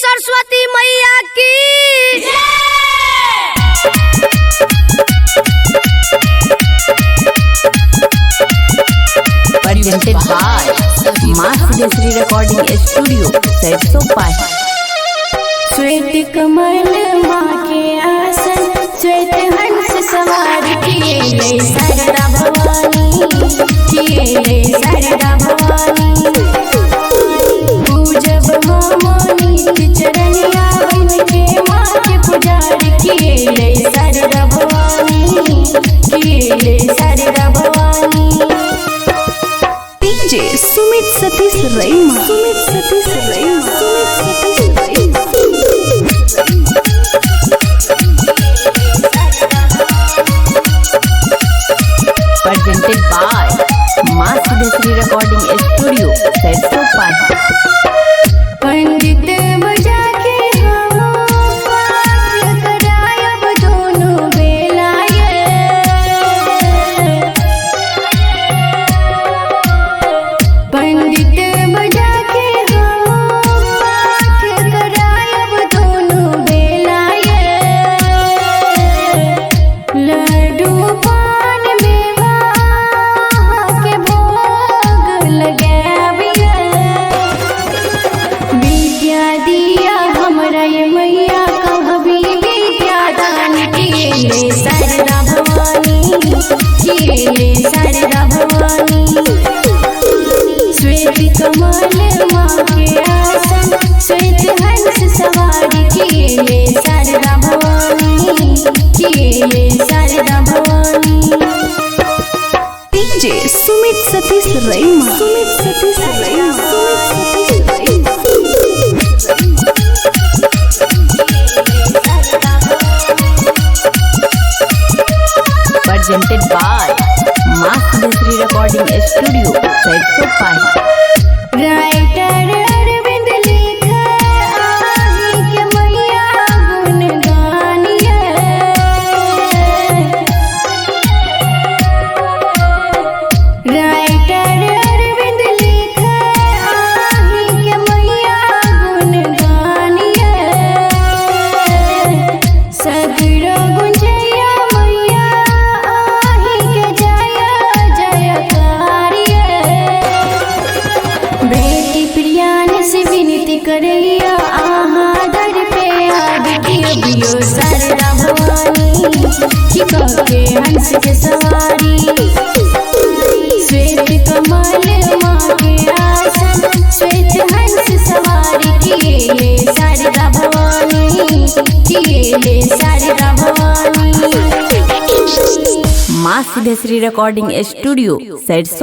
सरस्वती मैया की presented by माँ सिद्धेश्वरी रिकॉर्डिंग स्टूडियो सरसों। श्वेत कमल माँ के आसन, श्वेत हंस सवार किए ले शारदा भवानी, किए ले शारदा भवानी। पूजब मानिक चरनिया बन के माँ के पुजार किए ले शारदा भवानी, किए ले Sharda Bhavani. DJ Sumit Satish Raima, Sumit Satish Raima, Sumit Satish Raima. presented by माँ सिद्धेश्वरी रिकॉर्डिंग स्टूडियो सरसों। पंडित बजा के हम पाठ करायब दोनों बेलाए। पंडित बजा के हम पाठ करायब दोनों बेलाए। लड्डू पान मेवा के भोग लगाबिए। विद्या दिया हमरा ये मैया कहबी विद्या दान किए ले शारदा भवानी, किए ले शारदा भवानी। श्वेत कमल माँ के आसन, श्वेत हंस सवार किए ले शारदा भवानी, किए ले Sharda Bhavani. DJ Sumit Satish Raima, Sumit Satish Raima, Sumit Satish Raima. presented by माँ Siddheshwari recording studio Sarson. Writer Arvind लिखे आही के मैया गुण गानिए। राइटर अरविंद लिखे आही के मैया गुण गानिए। सगरो गुंजैया मैया आही के जय जयकारिए। बेटी प्रियान से विनती करैया आहा दर पे आग दियो शारदा भवानी, कि कह के हंस के सवारी। श्वेत कमल माँ के आसन, श्वेत हंस सवारी किए ले शारदा भवानी, किए ले शारदा भवानी। माँ सिद्धेश्वरी रिकॉर्डिंग स्टूडियो सरसों।